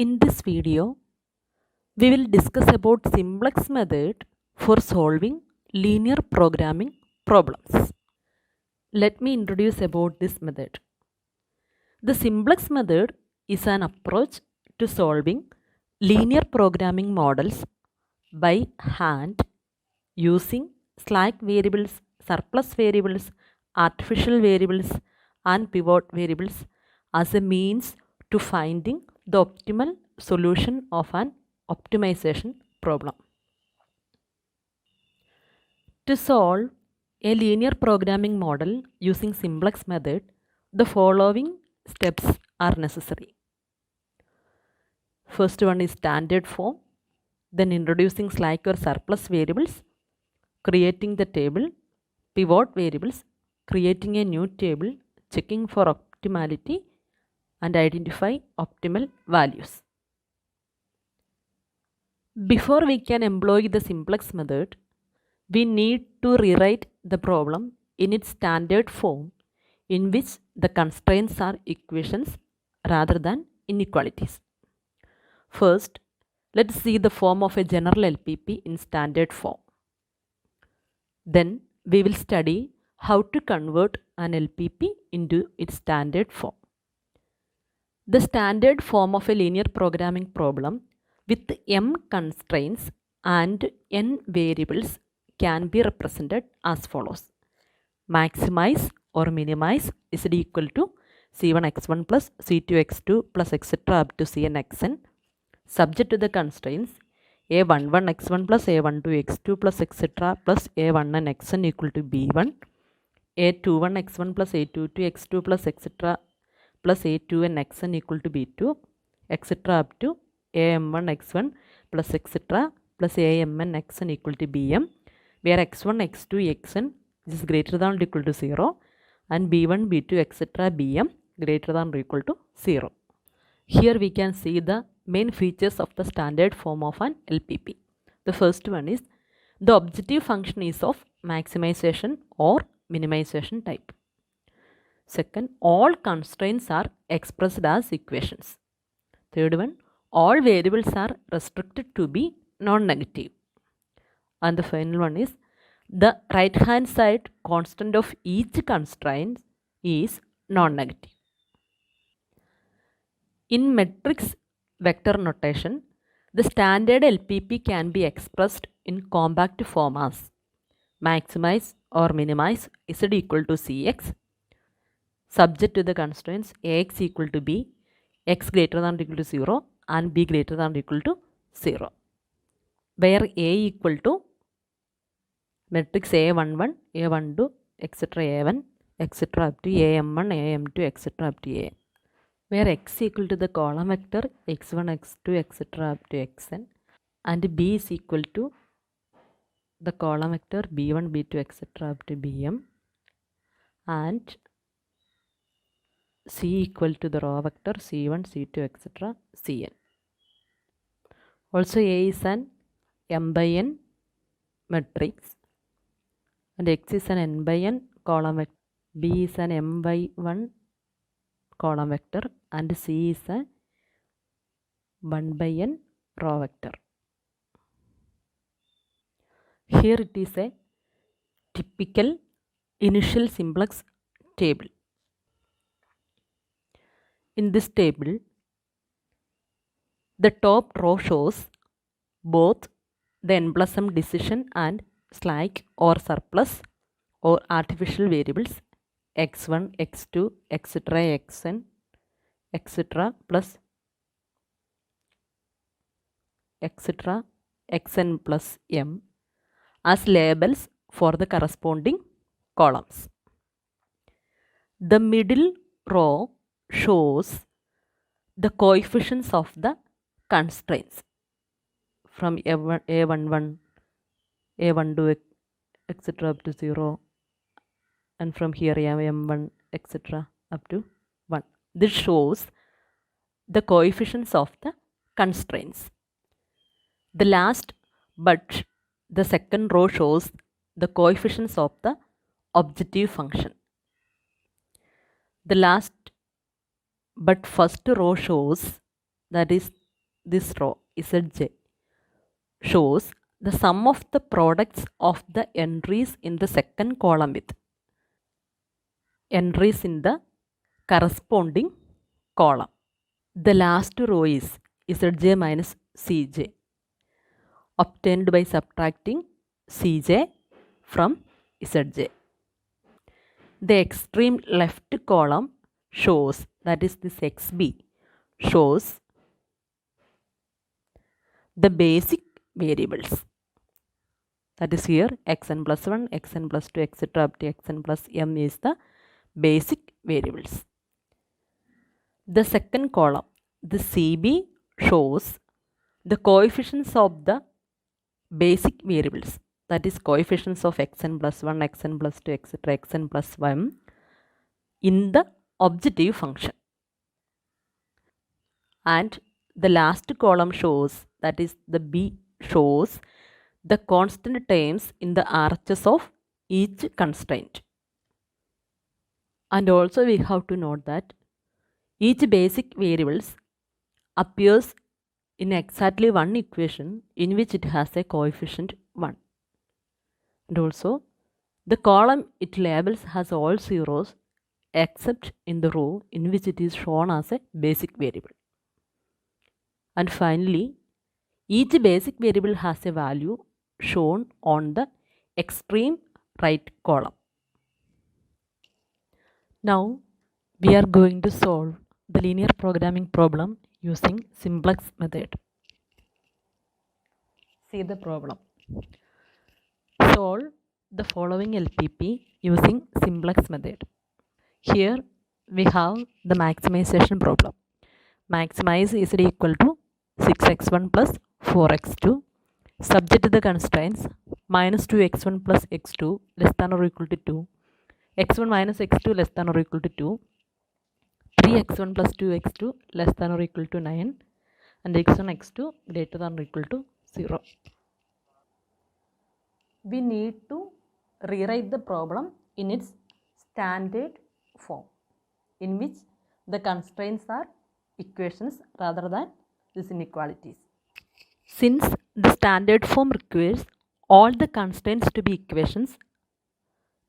In this video, we will discuss about Simplex method for solving linear programming problems. Let me introduce about this method. The Simplex method is an approach to solving linear programming models by hand using slack variables, surplus variables, artificial variables, and pivot variables as a means to finding the optimal solution of an optimization problem. To solve a linear programming model using Simplex method, the following steps are necessary. First one is standard form, then introducing slack or surplus variables, creating the table, pivot variables, creating a new table, checking for optimality, and identify optimal values. Before we can employ the Simplex method, we need to rewrite the problem in its standard form in which the constraints are equations rather than inequalities. First, let's see the form of a general LPP in standard form. Then we will study how to convert an LPP into its standard form. The standard form of a linear programming problem with m constraints and n variables can be represented as follows. Maximize or minimize is equal to c1x1 plus c2x2 plus etc. up to cn xn, subject to the constraints a11 x1 plus a12 x2 plus etc. plus a1n xn equal to b1, a21 x1 plus a22 x2 plus etc. plus a2n xn equal to b2, etc. up to am1 x1 plus etc. plus amn xn equal to bm, where x1 x2 xn is greater than or equal to 0 and b1 b2 etc. bm greater than or equal to 0. Here we can see the main features of the standard form of an LPP. The first one is the objective function is of maximization or minimization type. Second, all constraints are expressed as equations. Third one, all variables are restricted to be non-negative. And the final one is the right hand side constant of each constraint is non-negative. In matrix vector notation, the standard LPP can be expressed in compact form as maximize or minimize z equal to cx, subject to the constraints ax equal to b, x greater than or equal to 0 and b greater than or equal to 0, where a equal to matrix a11, a12, etc. a1, etc. up to am1, am2, etc. up to a, where x equal to the column vector x1, x2, etc. up to xn, and b is equal to the column vector b1, b2, etc. up to bm, and c equal to the row vector c1, c2, etc. cn. Also a is an m by n matrix and x is an n by n column vector, b is an m by 1 column vector and c is a 1 by n row vector. Here it is a typical initial simplex table. In this table, the top row shows both the n plus m decision and slack or surplus or artificial variables x1, x2, etc. xn, etc. plus etc. xn plus m as labels for the corresponding columns. The middle row shows the coefficients of the constraints from a11, a12, etc. up to 0, and from here m1, etc. up to 1. This shows the coefficients of the constraints. The last but the second row shows the coefficients of the objective function. The last but first row shows, that is this row Zj shows the sum of the products of the entries in the second column with entries in the corresponding column. The last row is Zj minus Cj, obtained by subtracting Cj from Zj. The extreme left column shows, that is this xb, shows the basic variables. That is here xn plus 1, xn plus 2, etc. up to xn plus m is the basic variables. The second column, the CB, shows the coefficients of the basic variables. That is coefficients of xn plus 1, xn plus 2, etc. xn plus 1 in the objective function. And the last column shows, that is the B, shows the constant terms in the RHS of each constraint. And also we have to note that each basic variables appears in exactly one equation in which it has a coefficient 1. And also the column it labels has all zeros except in the row in which it is shown as a basic variable. And finally, each basic variable has a value shown on the extreme right column. Now we are going to solve the linear programming problem using Simplex method. See the problem. Solve the following LPP using Simplex method. Here we have the maximization problem. Maximize is equal to 6x1 plus 4x2 subject to the constraints minus 2x1 plus x2 less than or equal to 2, x1 minus x2 less than or equal to 2, 3x1 plus 2x2 less than or equal to 9, and x1 x2 greater than or equal to 0. We need to rewrite the problem in its standard form in which the constraints are equations rather than these inequalities. Since the standard form requires all the constraints to be equations,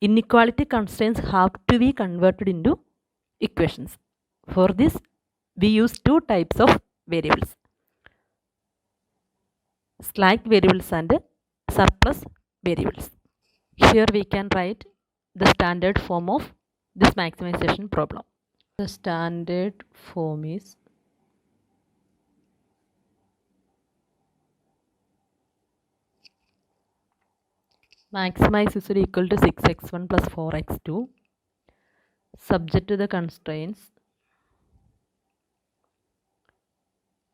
inequality constraints have to be converted into equations. For this, we use two types of variables: slack variables and surplus variables. Here we can write the standard form of this maximization problem. The standard form is maximize is equal to 6x1 plus 4x2 subject to the constraints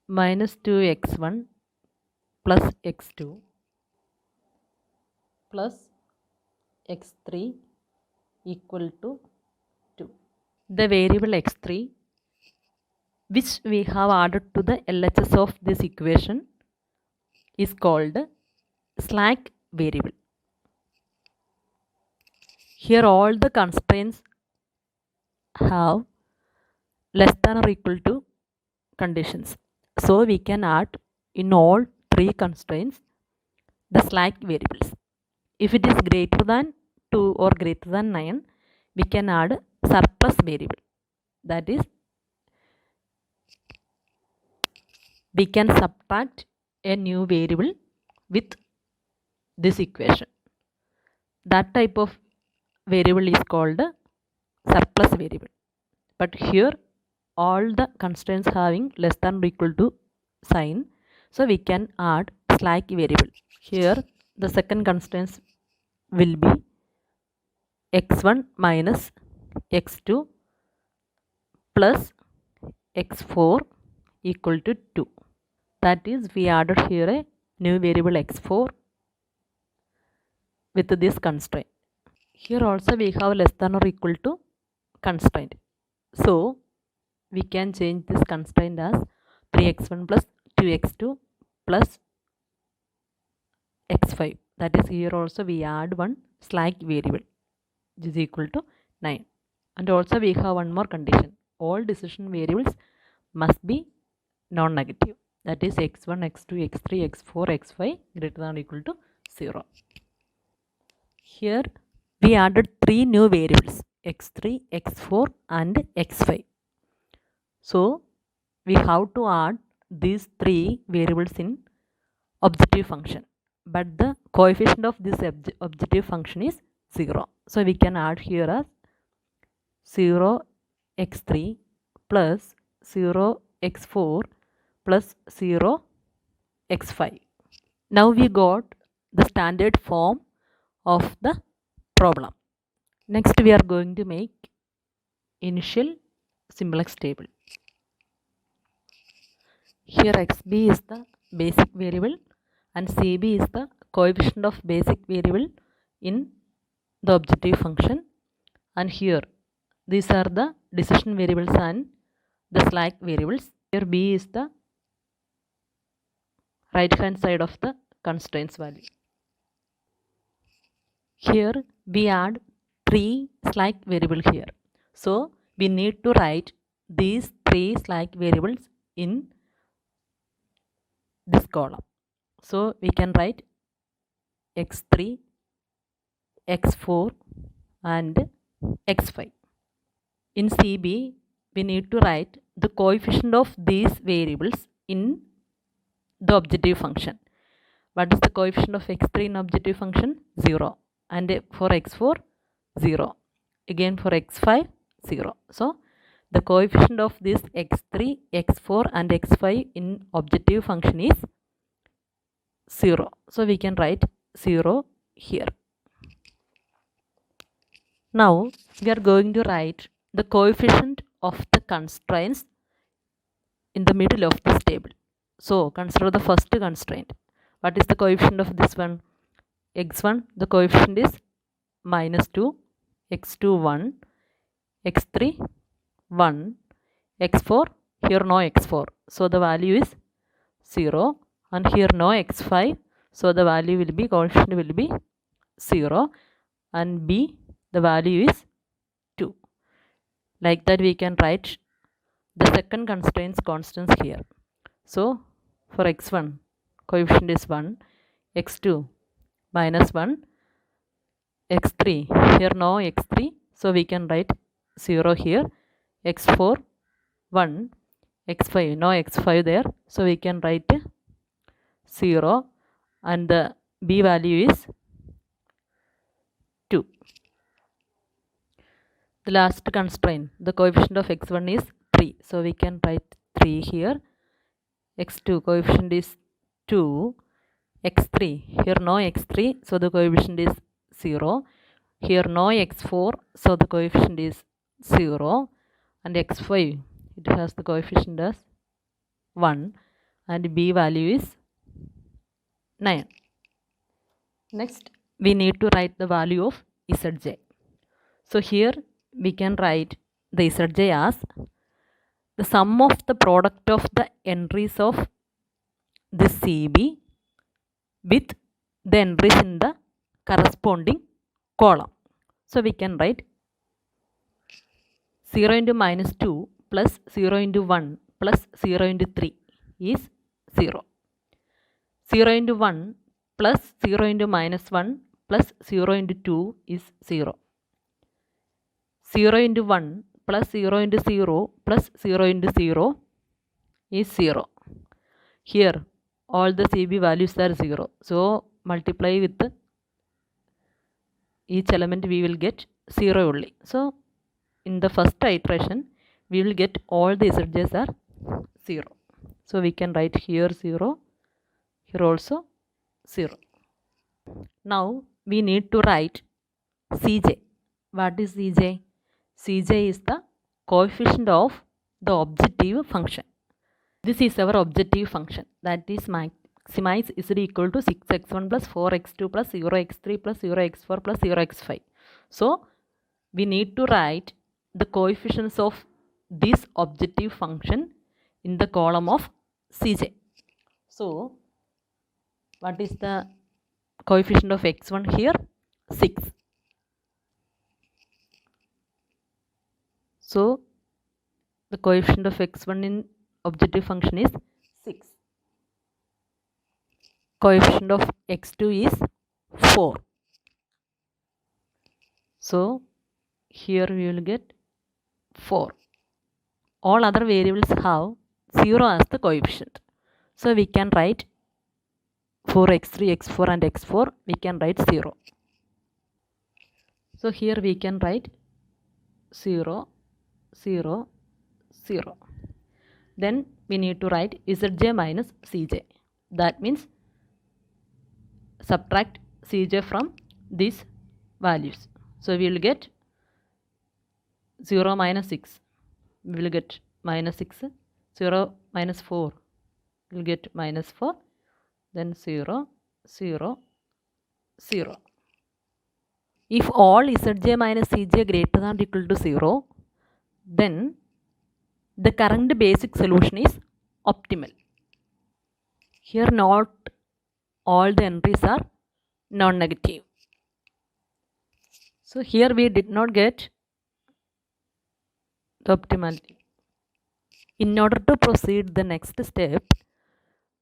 minus 2x1 plus x2 plus x3 equal to 2. The variable x3 which we have added to the LHS of this equation is called slack variable. Here all the constraints have less than or equal to conditions. So we can add in all three constraints the slack variables. If it is greater than 2 or greater than 9, we can add surplus variable. That is, we can subtract a new variable with this equation. That type of variable is called surplus variable. But here all the constraints having less than or equal to sign, so we can add slack variable. Here the second constraints will be x1 minus x2 plus x4 equal to 2. That is, we added here a new variable x4 with this constraint. Here also we have less than or equal to constraint. So we can change this constraint as 3x1 plus 2x2 plus x5. That is, here also we add one slack variable which is equal to 9. And also we have one more condition: all decision variables must be non-negative. that is x1, x2, x3, x4, x5 greater than or equal to 0. Here we added 3 new variables x3, x4 and x5. So we have to add these 3 variables in objective function, but the coefficient of this objective function is 0. So we can add here as 0 x3 plus 0 x4 plus 0 x5. Now we got the standard form of the problem. Next we are going to make initial Simplex table. Here xb is the basic variable and cb is the coefficient of basic variable in the objective function, and here these are the decision variables and the slack variables. Here b is the right hand side of the constraints value. Here we add 3 slack variable here. So we need to write these 3 slack variables in this column. So we can write x3, x4 and x5. In CB we need to write the coefficient of these variables in the objective function. What is the coefficient of x3 in objective function? 0. And for x4, 0. Again for x5, 0. So the coefficient of this x3, x4 and x5 in objective function is 0. So we can write 0 here. Now we are going to write the coefficient of the constraints in the middle of this table. So consider the first constraint. What is the coefficient of this one? x1, the coefficient is -2, x2 1, x3 1, x4, here no x4, so the value is 0, and here no x5, so the value will be, coefficient will be 0, and b, the value is 2. Like that we can write the second constraints constants here. So for x1 coefficient is 1, x2 -1, x3, here no x3, so we can write 0 here, x4 1, x5, no x5 there, so we can write 0, and the b value is 2. The last constraint, the coefficient of x1 is 3, so we can write 3 here, x2 coefficient is 2, x3, here no x3, so the coefficient is 0, here no x4, so the coefficient is 0, and x5, it has the coefficient as 1, and b value is 9. Next we need to write the value of zj. So here we can write the zj as the sum of the product of the entries of this CB with the entries in the corresponding column. So we can write 0 into -2 plus 0 into 1 plus 0 into 3 is 0. 0 into 1 plus 0 into -1 plus 0 into 2 is 0. 0 into 1 plus 0 into 0 plus 0 into 0 is 0. Here all the CB values are 0. So multiply with each element we will get 0 only. So in the first iteration we will get all the ZJs are 0. So we can write here 0, here also 0. Now we need to write Cj. What is Cj? Cj is the coefficient of the objective function. This is our objective function, that is maximize is equal to 6x1 plus 4x2 plus 0x3 plus 0x4 plus 0x5. So we need to write the coefficients of this objective function in the column of Cj. So what is the coefficient of x1 here? 6. So the coefficient of x1 in objective function is 6. coefficient of x2 is 4. So here we will get 4. All other variables have 0 as the coefficient. So we can write for x3, x4 and x4 we can write 0. So here we can write 0, 0, 0. Then we need to write Zj minus Cj. That means subtract Cj from these values. So we will get 0 minus 6. We will get minus 6. 0 minus 4. We will get minus 4. Then 0, 0, 0. If all Zj minus Cj greater than or equal to 0, then the current basic solution is optimal. Here not all the entries are non-negative. So here we did not get the optimality. In order to proceed the next step,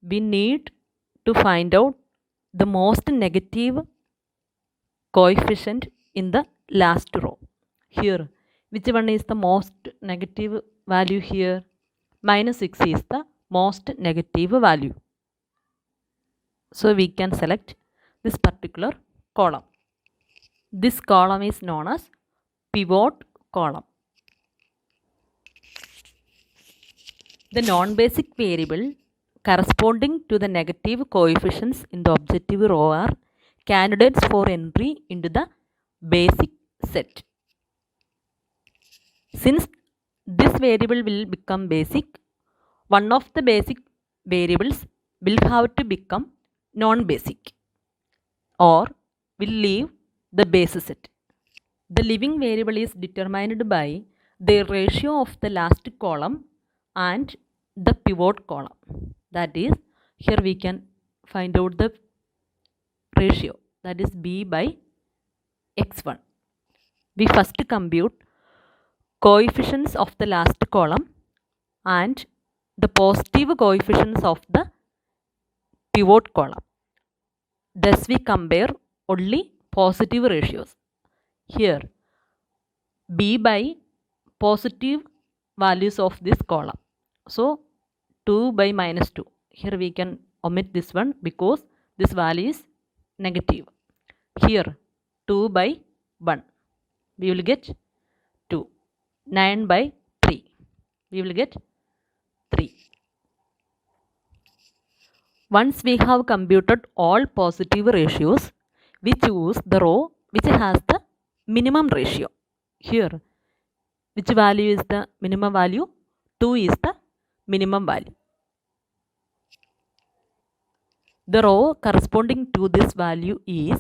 we need to find out the most negative coefficient in the last row. Here, which one is the most negative value here? Minus 6 is the most negative value. So we can select this particular column. This column is known as pivot column. The non-basic variable corresponding to the negative coefficients in the objective row are candidates for entry into the basic set. Since this variable will become basic, one of the basic variables will have to become non-basic or will leave the base set. The living variable is determined by the ratio of the last column and the pivot column. That is, here we can find out the ratio, that is b by x1. We first compute coefficients of the last column and the positive coefficients of the pivot column. Thus we compare only positive ratios. Here b by positive values of this column. So 2 by minus 2. Here we can omit this one because this value is negative. Here 2 by 1. We will get 2. 9 by 3. We will get 3. Once we have computed all positive ratios, we choose the row which has the minimum ratio. Here, which value is the minimum value? 2 is the minimum value. The row corresponding to this value is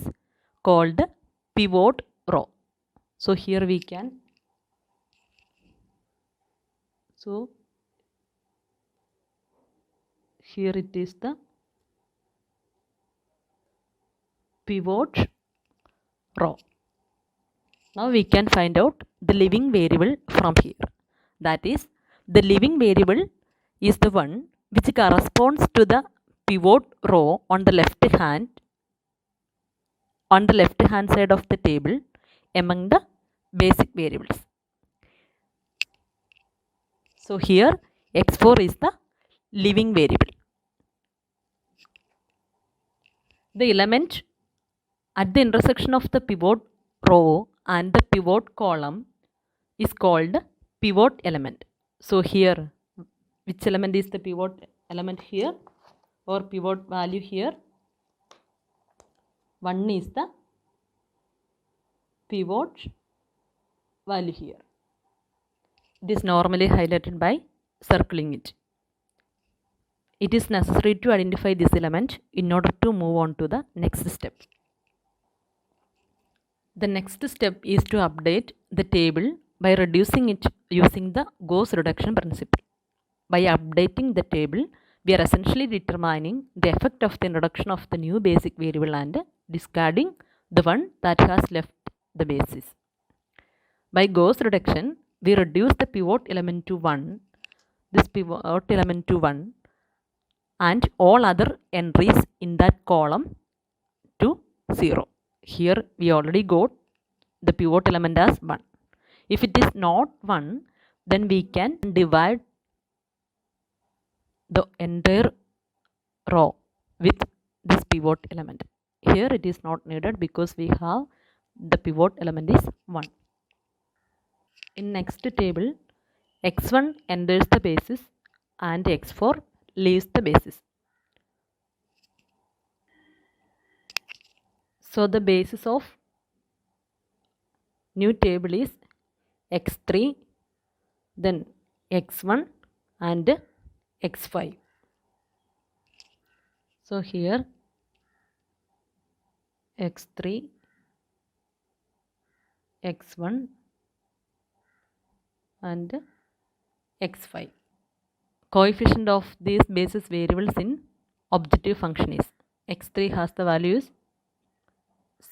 called the pivot row. So here we can, so here it is the pivot row. Now we can find out the living variable from here. That is, the living variable is the one which corresponds to the pivot row on the left hand side of the table among the basic variables. So here x4 is the living variable. The element at the intersection of the pivot row and the pivot column is called pivot element. So here, which element is the pivot element here or pivot value here? 1 is the pivot value here. It is normally highlighted by circling it. It is necessary to identify this element in order to move on to the next step. The next step is to update the table by reducing it using the Gauss reduction principle. By updating the table, we are essentially determining the effect of the introduction of the new basic variable and discarding the one that has left the basis. By Gauss reduction, we reduce the pivot element to 1, this pivot element to 1, and all other entries in that column to 0. Here we already got the pivot element as 1. If it is not 1, then we can divide the entire row with this pivot element. Here it is not needed because we have the pivot element is 1. In next table, x1 enters the basis and x4 leaves the basis. So the basis of new table is x3, then x1 and x5. So here x3, x1 and x5. Coefficient of these basis variables in objective function is x3 has the values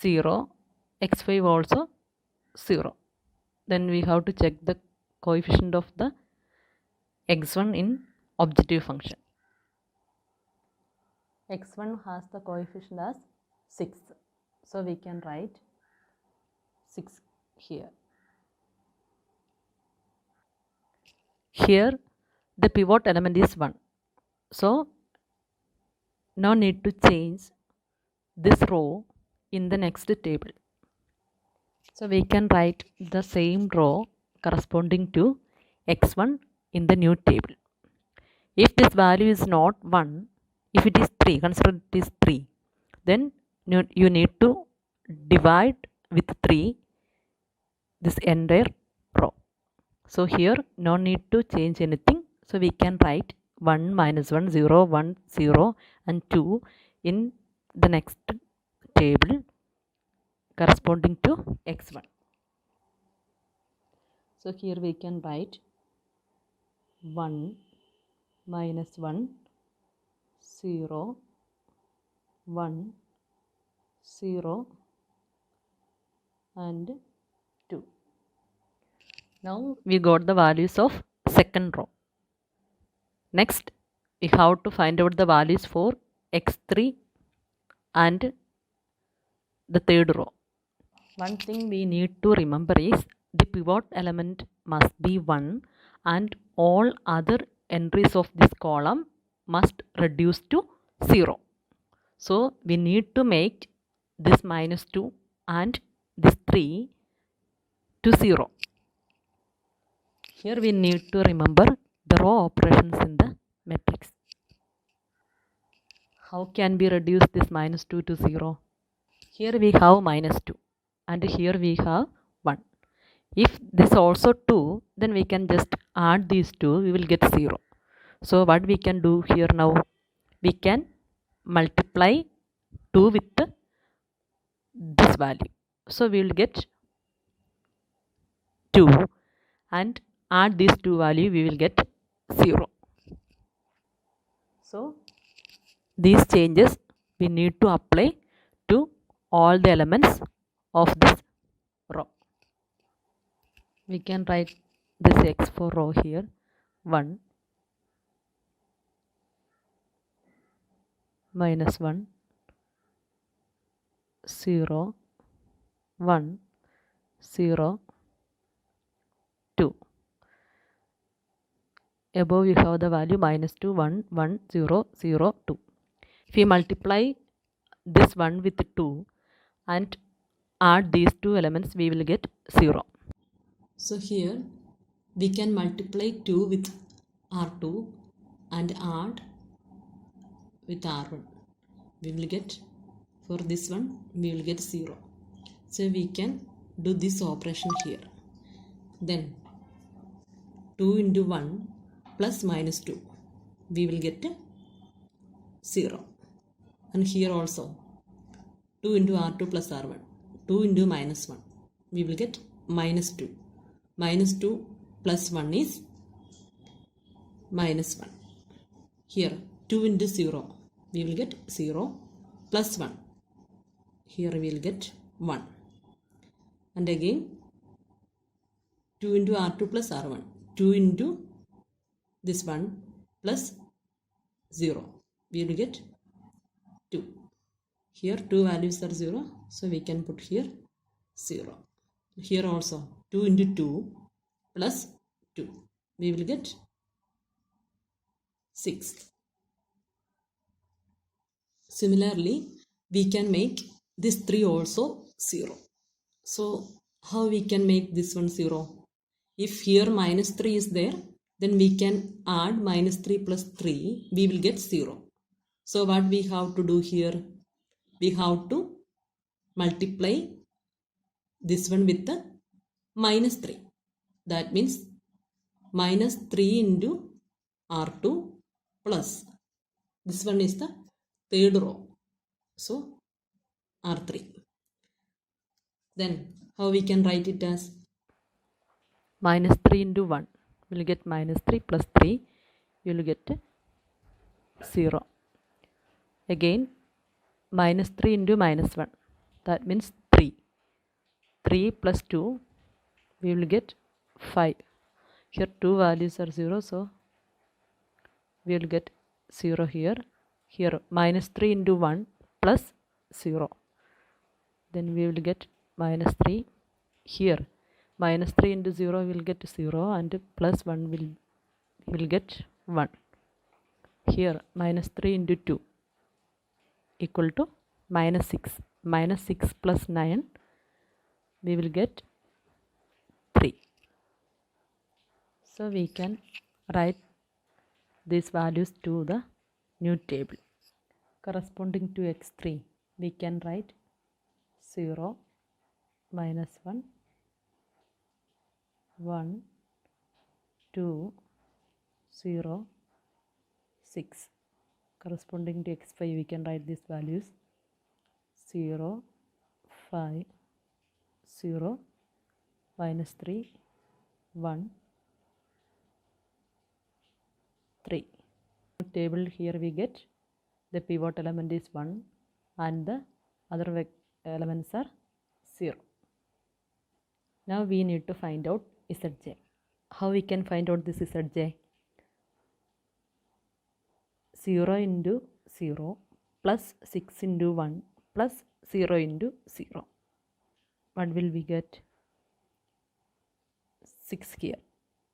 0, x5 also 0. Then we have to check the coefficient of the x1 in objective function. x1 has the coefficient as 6. So we can write 6 here. Here the pivot element is 1. So no need to change this row in the next table. So we can write the same row corresponding to x1 in the new table. If this value is not 1, if it is 3, consider it is 3, then you need to divide with 3 this entire row. So here no need to change anything. So we can write 1, minus 1, 0, 1, 0 and 2 in the next table corresponding to x1. So here we can write 1, minus 1, 0, 1, 0 and 2. Now we got the values of second row. Next we have to find out the values for x3 and the third row. One thing we need to remember is the pivot element must be 1 and all other entries of this column must reduce to 0. So we need to make this minus 2 and this 3 to 0. Here we need to remember the row operations in the matrix. How can we reduce this minus 2 to 0? Here we have minus 2 and here we have 1. If this also 2, then we can just add these two, we will get 0. So what we can do here now? We can multiply 2 with this value. So we will get 2 and add these two value, we will get 0. So these changes we need to apply to all the elements of this row. We can write this x4 row here 1, minus 1, 0, 1, 0, 2. Above we have the value minus 2, 1, 1, 0, 0, 2. If we multiply this 1 with 2 and add these two elements, we will get 0. So here we can multiply 2 with R2 and add with R1. We will get, for this one, we will get 0. So we can do this operation here. Then 2 into 1 plus minus 2. We will get 0. And here also 2 into R2 plus R1. 2 into minus 1. We will get minus 2. Minus 2 plus 1 is minus 1. Here 2 into 0. We will get 0 plus 1. Here we will get 1. And again 2 into R2 plus R1. 2 into this one plus 0. we will get 2. Here 2 values are 0, so we can put here 0. Here also 2 into 2 plus 2, we will get 6. Similarly, we can make this 3 also 0. So how we can make this one 0? If here minus 3 is there, then we can add minus 3 plus 3, we will get 0. So what we have to do here? We have to multiply this one with the minus 3. That means minus 3 into R2 plus this one is the third row. So R3. Then how we can write it as minus 3 into 1. We will get minus 3 plus 3. You will get 0. Again minus 3 into minus 1. That means 3. 3 plus 2. We will get 5. Here 2 values are 0. So we will get 0 here. Here minus 3 into 1 plus 0. Then we will get minus 3. Here minus 3 into 0 will get 0 and plus 1 will get 1. Here minus 3 into 2 equal to minus 6. Minus 6 plus 9, we will get 3. So we can write these values to the new table. Corresponding to x3, we can write 0, minus 1, 1, 2, 0, 6. Corresponding to x5, we can write these values 0, 5, 0, minus 3, 1, 3. Table here we get the pivot element is 1 and the other elements are 0. Now we need to find out Zj. How we can find out this Zj? 0 into 0 plus 6 into 1 plus 0 into 0. What will we get? 6 here.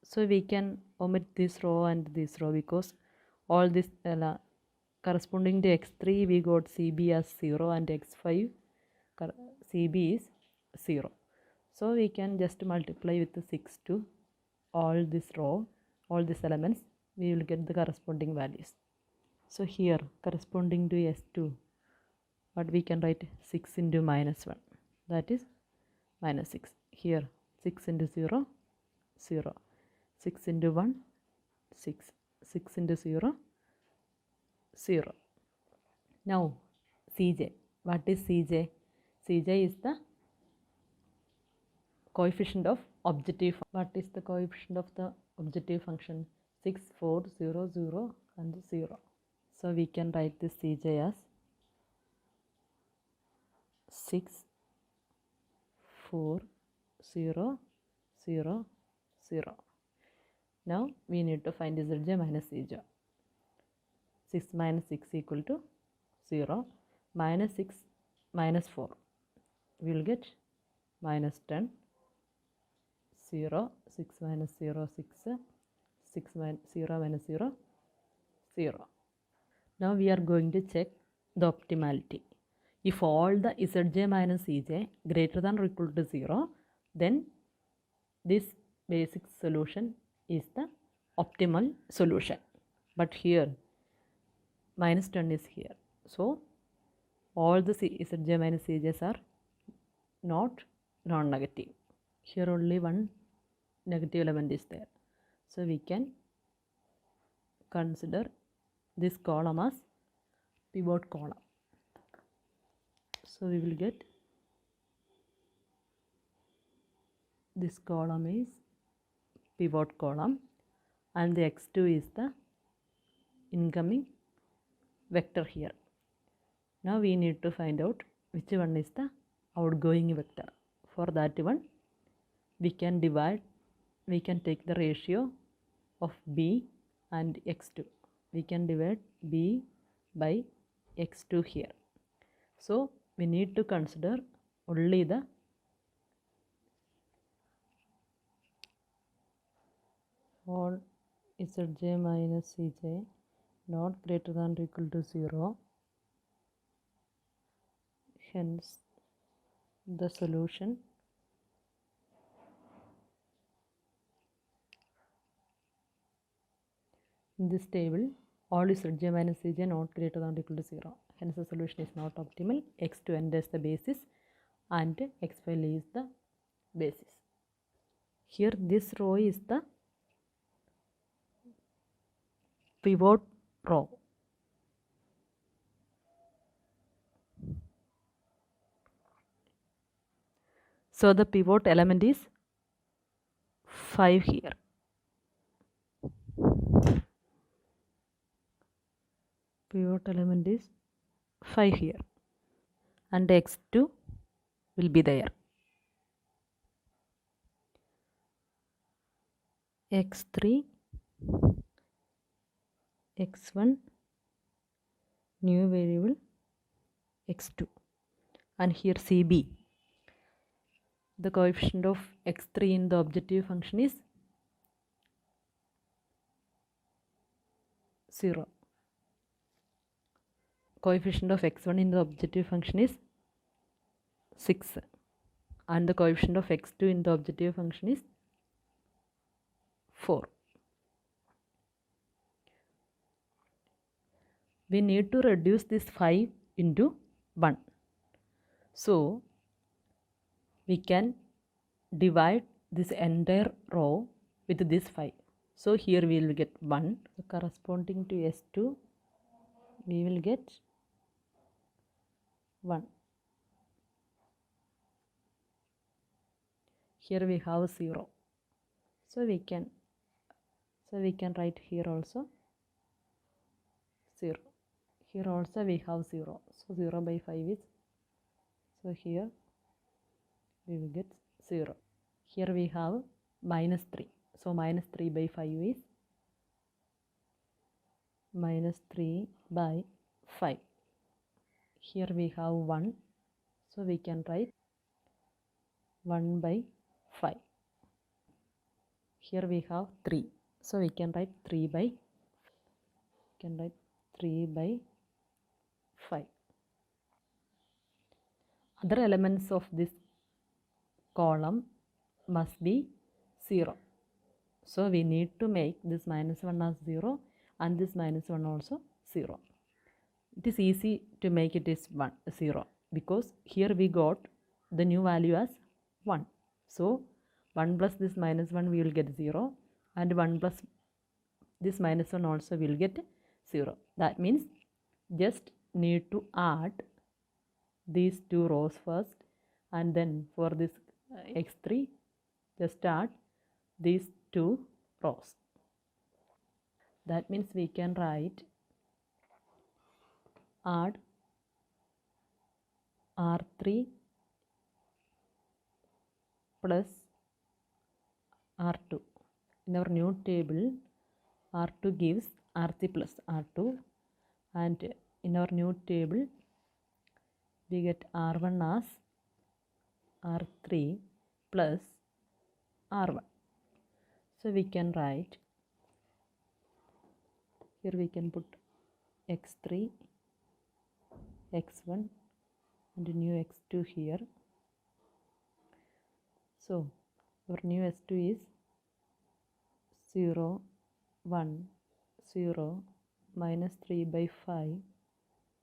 So we can omit this row and this row because all this corresponding to x3 we got CB as 0 and x5 CB is 0. So we can just multiply with the 6 to all this row, all these elements, we will get the corresponding values. So here corresponding to S2, what we can write 6 into minus 1, that is minus 6. Here 6 into 0, 0. 6 into 1, 6. 6 into 0, 0. Now Cj. What is Cj? Cj is the coefficient of objective. What is the coefficient of the objective function? 6, 4, 0, 0 and 0. So we can write this Cj as 6, 4, 0, 0, 0. Now we need to find Zj minus Cj. 6 minus 6 equal to 0. Minus 6 minus 4. We will get minus 10. 0. 6 minus 0, 6. 6 minus 0 minus 0, 0. Now we are going to check the optimality. If all the Zj minus Cj greater than or equal to 0, then this basic solution is the optimal solution. But here minus 10 is here. So all the Zj minus Cj's are not non-negative. Here only one negative element is there. So we can consider this column as pivot column. So we will get this column is pivot column and the x2 is the incoming vector here. Now we need to find out which one is the outgoing vector. For that one, we can take the ratio of b and x2. We can divide b by x2 here. So we need to consider only the all zj minus cj not greater than or equal to 0. Hence the solution in this table, all zj minus cj not greater than or equal to 0. Hence the solution is not optimal. x2 enters the basis and x5 leaves the basis. Here this row is the pivot row. So the pivot element is 5 here. Pivot element is 5 here. And x2 will be there. x3, x1, new variable x2. And here CB. The coefficient of x3 in the objective function is 0. Coefficient of x1 in the objective function is 6. And the coefficient of x2 in the objective function is 4. We need to reduce this 5 into 1. So we can divide this entire row with this 5. So here we will get 1. So corresponding to S2, we will get 1. Here we have 0. So we can write here also 0. Here also we have 0. So 0 by 5 is, so here we will get 0. Here we have minus 3. So minus 3 by 5 is minus 3 by 5. Here we have 1. So we can write 1 by 5. Here we have 3. So we can write 3 by 5. Other elements of this column must be 0. So we need to make this minus 1 as 0 and this minus 1 also 0. It is easy to make it is 0 because here we got the new value as 1. So 1 plus this minus 1 we will get 0 and 1 plus this minus 1 also will get 0. That means just need to add these two rows first and then for this x3 just add these two rows. That means we can write add R3 plus R2. In our new table, R2 gives R3 plus R2, and in our new table we get R1 as R3 plus R1. So we can write, here we can put x3, x1 and new x2 here. So our new s2 is 0, 1, 0, minus 3 by 5,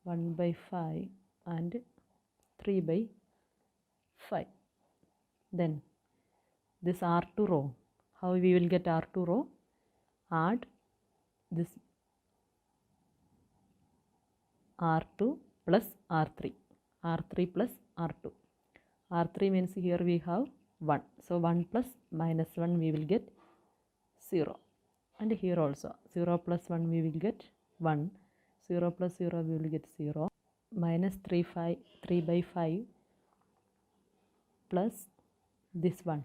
1 by 5 and 3 by 5. Then this R2 row, how we will get R2 row? Add this R2 plus R3, R3 plus R2. R3 means here we have 1. So 1 plus minus 1 we will get 0. And here also 0 plus 1 we will get 1. 0 plus 0 we will get 0. Minus 3 by 5 plus this one.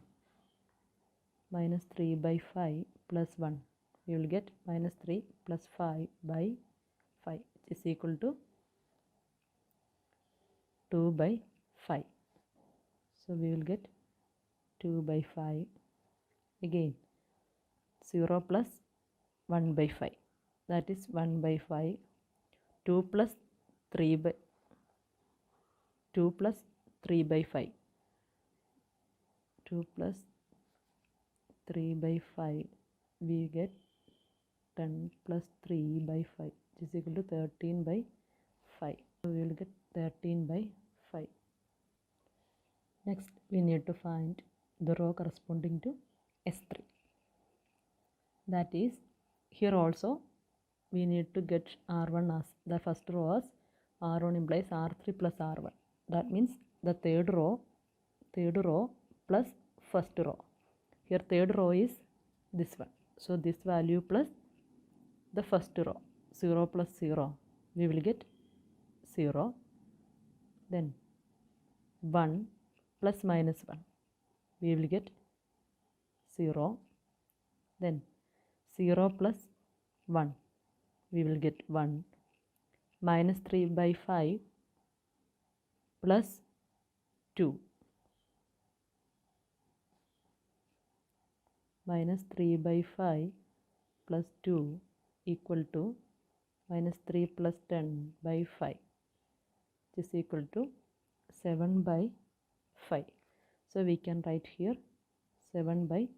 Minus 3 by 5 plus 1. We will get minus 3 plus 5 by 5. is equal to 2 by 5. So we will get 2 by 5. Again 0 plus 1 by 5, that is 1 by 5. 2 plus 3 by 2 plus 3 by 5. 2 plus 3 by 5, we get 10 plus 3 by 5, which is equal to 13 by 5. So we will get 13 by 5. Next we need to find the row corresponding to S3. That is, here also we need to get R1 as the first row, as R1 implies R3 plus R1. That means the third row plus first row. Here third row is this one. So this value plus the first row, 0 plus 0, we will get 0. Then 1 plus minus 1, we will get 0. Then 0 plus 1, we will get 1. Minus 3 by 5 plus 2. Minus 3 by 5 plus 2 equal to minus 3 plus 10 by 5, which is equal to 7 by 5. So we can write here 7 by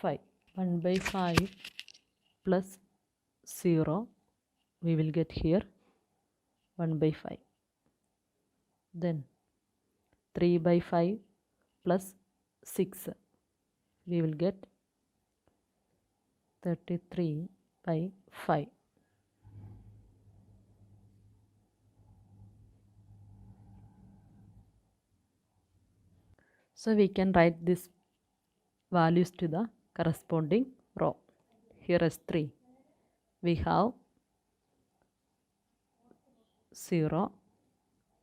5. 1 by 5 plus 0, we will get here 1 by 5. Then 3 by 5 plus 6, we will get 33 by 5. So we can write these values to the corresponding row. Here is 3. We have 0,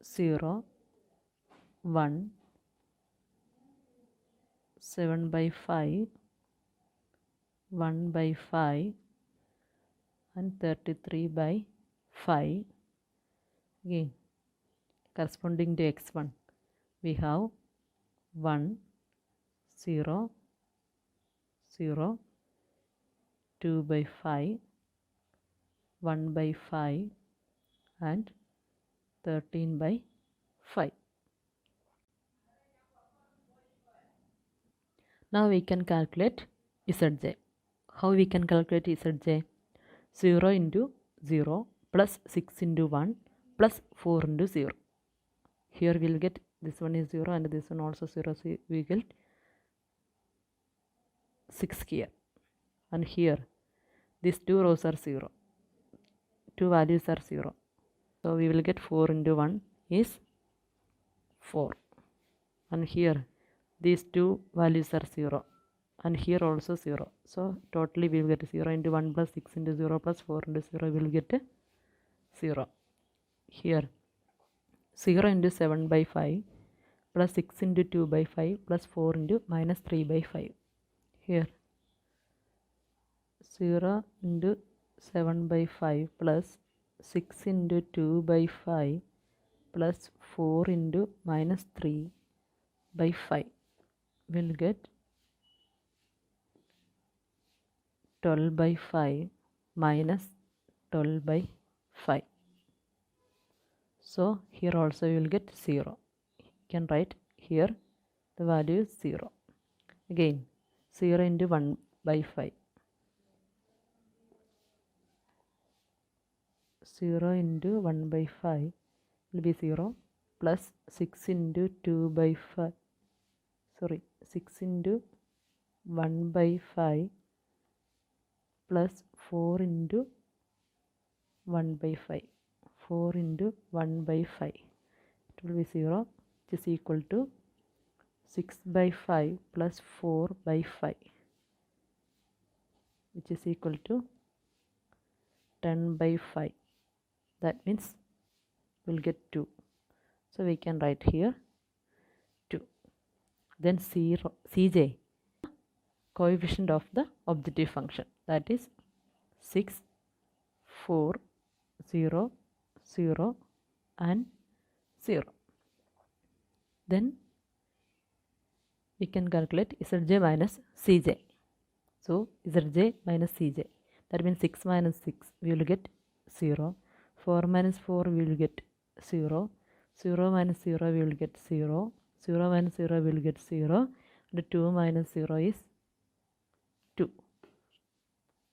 0, 1, 7 by 5, 1 by 5, and 33 by 5. Again, corresponding to x1, we have 1, 0, 0, 2 by 5, 1 by 5, and 13 by 5. Now we can calculate Zj. How we can calculate Zj? 0 into 0 plus 6 into 1 plus 4 into 0. Here we will get this one is 0 and this one also 0. So we get 6 here. And here these two rows are 0. Two values are 0. So we will get 4 into 1 is 4. And here these two values are 0. And here also 0. So totally we will get 0 into 1 plus 6 into 0 plus 4 into 0, we will get 0. Here 0 into 7 by 5 plus 6 into 2 by 5 plus 4 into minus 3 by 5. Here 0 into 7 by 5 plus 6 into 2 by 5 plus 4 into minus 3 by 5 will get 12 by 5 minus 12 by 5. So here also you will get 0. You can write here the value is 0. Again 0 into 1 by 5. 0 into 1 by 5 will be 0 plus 6 into 2 by 5. 6 into 1 by 5 plus 4 into 1 by 5. 4 into 1 by 5. It will be 0, which is equal to 6 by 5 plus 4 by 5, which is equal to 10 by 5. That means we'll get 2. So we can write here 2. Then Cj, coefficient of the objective function, that is 6, 4, 0, 0 and 0. Then we can calculate Zj minus Cj. So Zj minus Cj, that means 6 minus 6 we will get 0, 4 minus 4 we will get 0, 0 minus 0 we will get 0, 0 minus 0 we will get 0, and 2 minus 0 is 2.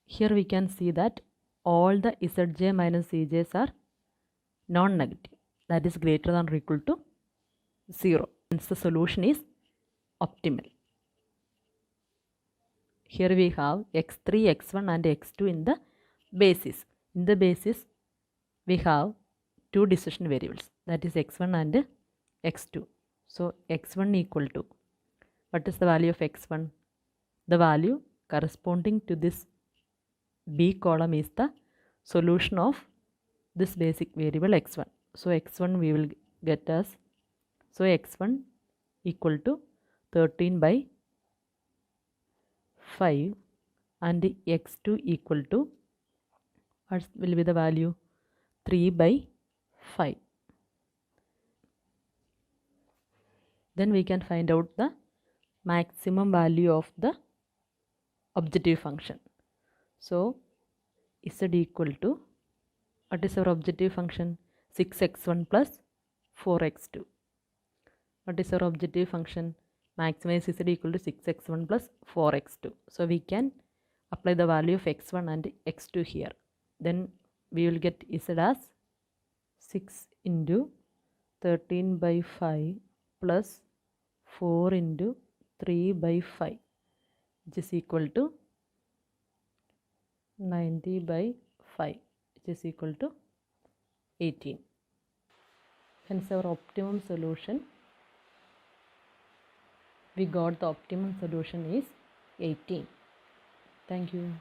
Here we can see that all the Zj minus Cj's are non-negative, that is greater than or equal to 0. Hence the solution is optimal. Here we have x3, x1 and x2 in the basis. In the basis we have two decision variables, that is x1 and x2. So x1 equal to, what is the value of x1? The value corresponding to this B column is the solution of this basic variable x1. So x1 we will get as, so x1 equal to 13 by 5 and x2 equal to, what will be the value? 3 by 5. Then we can find out the maximum value of the objective function. So z equal to, what is our objective function? 6x1 plus 4x2. What is our objective function? Maximize z equal to 6x1 plus 4x2. So we can apply the value of x1 and x2 here. Then we will get z as 6 into 13 by 5 plus 4 into 3 by 5, which is equal to 90 by 5, which is equal to 18. Hence our optimum solution, we got the optimum solution is 18. Thank you.